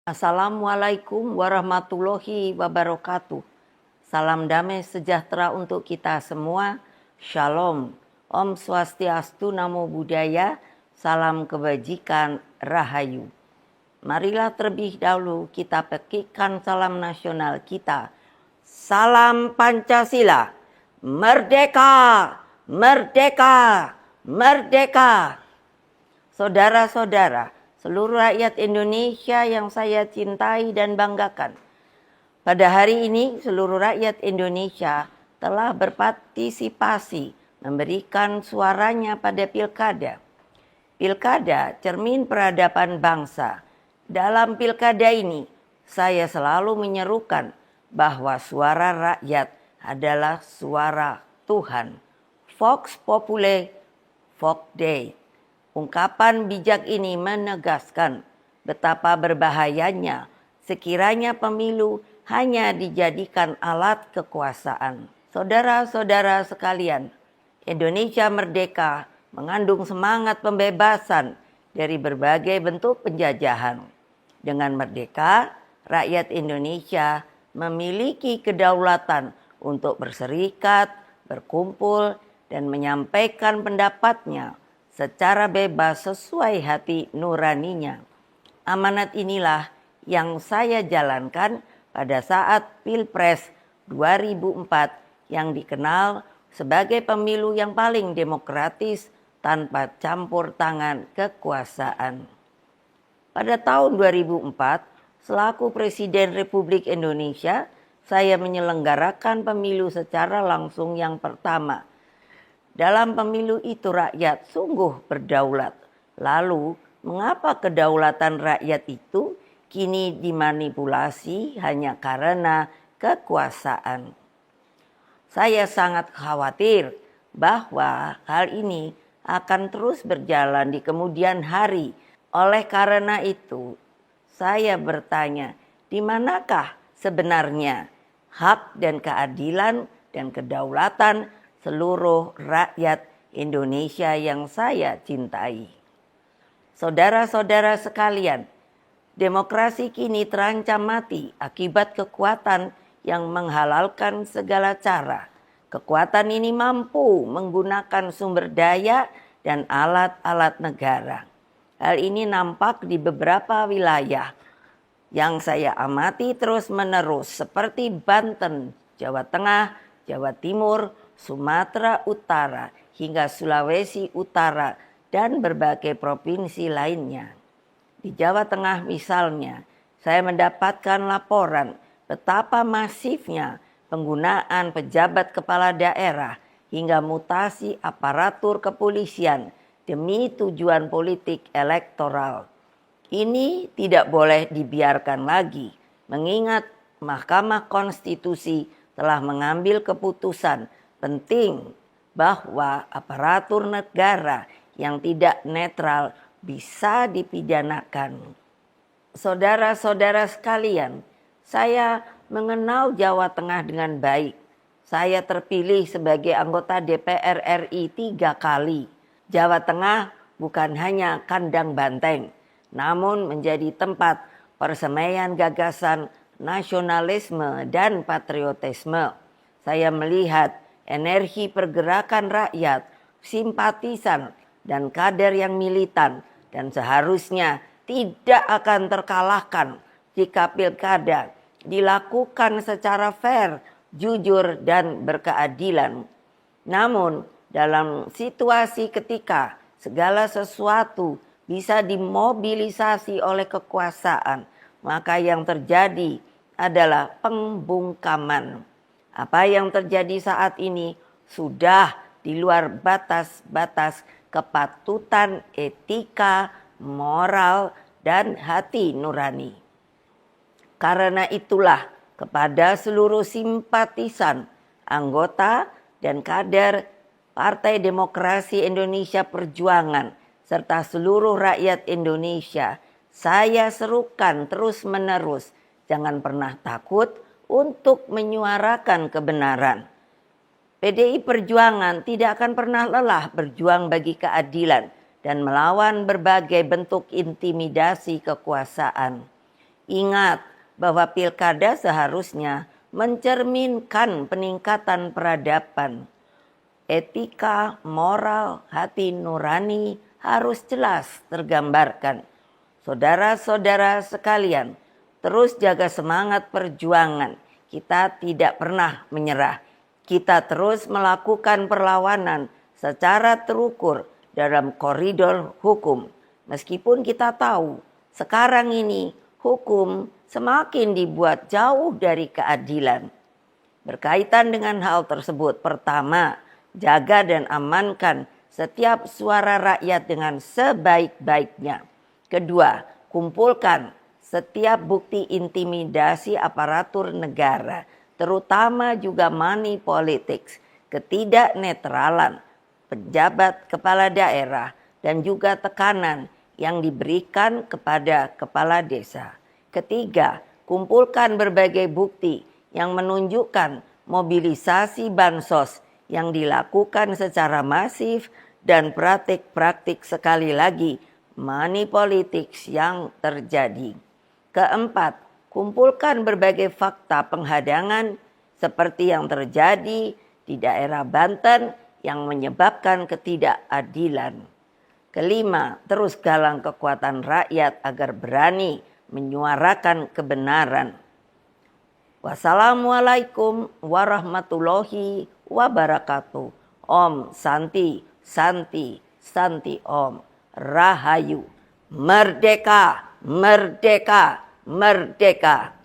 Assalamualaikum warahmatullahi wabarakatuh. Salam damai sejahtera untuk kita semua. Shalom. Om Swastiastu, Namo Buddhaya. Salam kebajikan, Rahayu. Marilah terlebih dahulu kita petikkan salam nasional kita. Salam Pancasila. Merdeka! Merdeka! Merdeka! Saudara-saudara, seluruh rakyat Indonesia yang saya cintai dan banggakan. Pada hari ini seluruh rakyat Indonesia telah berpartisipasi memberikan suaranya pada pilkada. Pilkada cermin peradaban bangsa. Dalam pilkada ini saya selalu menyerukan bahwa suara rakyat adalah suara Tuhan. Vox Populi, Vox Dei. Ungkapan bijak ini menegaskan betapa berbahayanya sekiranya pemilu hanya dijadikan alat kekuasaan. Saudara-saudara sekalian, Indonesia merdeka mengandung semangat pembebasan dari berbagai bentuk penjajahan. Dengan merdeka, rakyat Indonesia memiliki kedaulatan untuk berserikat, berkumpul, dan menyampaikan pendapatnya secara bebas sesuai hati nuraninya. Amanat inilah yang saya jalankan pada saat Pilpres 2004 yang dikenal sebagai pemilu yang paling demokratis tanpa campur tangan kekuasaan. Pada tahun 2004, selaku Presiden Republik Indonesia, saya menyelenggarakan pemilu secara langsung yang pertama. Dalam pemilu itu rakyat sungguh berdaulat. Lalu, mengapa kedaulatan rakyat itu kini dimanipulasi hanya karena kekuasaan? Saya sangat khawatir bahwa hal ini akan terus berjalan di kemudian hari. Oleh karena itu, saya bertanya, di manakah sebenarnya hak dan keadilan dan kedaulatan seluruh rakyat Indonesia yang saya cintai? Saudara-saudara sekalian, demokrasi kini terancam mati akibat kekuatan yang menghalalkan segala cara. Kekuatan ini mampu menggunakan sumber daya dan alat-alat negara. Hal ini nampak di beberapa wilayah yang saya amati terus-menerus seperti Banten, Jawa Tengah, Jawa Timur, Sumatera Utara, hingga Sulawesi Utara, dan berbagai provinsi lainnya. Di Jawa Tengah misalnya, saya mendapatkan laporan betapa masifnya penggunaan pejabat kepala daerah hingga mutasi aparatur kepolisian demi tujuan politik elektoral. Ini tidak boleh dibiarkan lagi, mengingat Mahkamah Konstitusi telah mengambil keputusan penting bahwa aparatur negara yang tidak netral bisa dipidanakan. Saudara-saudara sekalian, saya mengenal Jawa Tengah dengan baik. Saya terpilih sebagai anggota DPR RI 3 kali. Jawa Tengah bukan hanya kandang banteng, namun menjadi tempat persemaian gagasan nasionalisme dan patriotisme. Saya melihat energi pergerakan rakyat, simpatisan, dan kader yang militan, dan seharusnya tidak akan terkalahkan jika pilkada dilakukan secara fair, jujur, dan berkeadilan. Namun, dalam situasi ketika segala sesuatu bisa dimobilisasi oleh kekuasaan, maka yang terjadi adalah pembungkaman. Apa yang terjadi saat ini sudah di luar batas-batas kepatutan etika, moral, dan hati nurani. Karena itulah kepada seluruh simpatisan, anggota, dan kader Partai Demokrasi Indonesia Perjuangan, serta seluruh rakyat Indonesia, saya serukan terus-menerus, jangan pernah takut untuk menyuarakan kebenaran. PDI Perjuangan tidak akan pernah lelah berjuang bagi keadilan dan melawan berbagai bentuk intimidasi kekuasaan. Ingat bahwa pilkada seharusnya mencerminkan peningkatan peradaban. Etika, moral, hati nurani harus jelas tergambarkan. Saudara-saudara sekalian, terus jaga semangat perjuangan. Kita tidak pernah menyerah. Kita terus melakukan perlawanan secara terukur dalam koridor hukum. Meskipun kita tahu sekarang ini hukum semakin dibuat jauh dari keadilan. Berkaitan dengan hal tersebut, pertama, jaga dan amankan setiap suara rakyat dengan sebaik-baiknya. Kedua, kumpulkan setiap bukti intimidasi aparatur negara, terutama juga money politics, ketidaknetralan pejabat kepala daerah, dan juga tekanan yang diberikan kepada kepala desa. Ketiga, kumpulkan berbagai bukti yang menunjukkan mobilisasi bansos yang dilakukan secara masif dan praktik-praktik sekali lagi money politics yang terjadi. Keempat, kumpulkan berbagai fakta penghadangan seperti yang terjadi di daerah Banten yang menyebabkan ketidakadilan. Kelima, terus galang kekuatan rakyat agar berani menyuarakan kebenaran. Wassalamualaikum warahmatullahi wabarakatuh. Om Santi, Santi, Santi Om. Rahayu. Merdeka, merdeka, merdeka.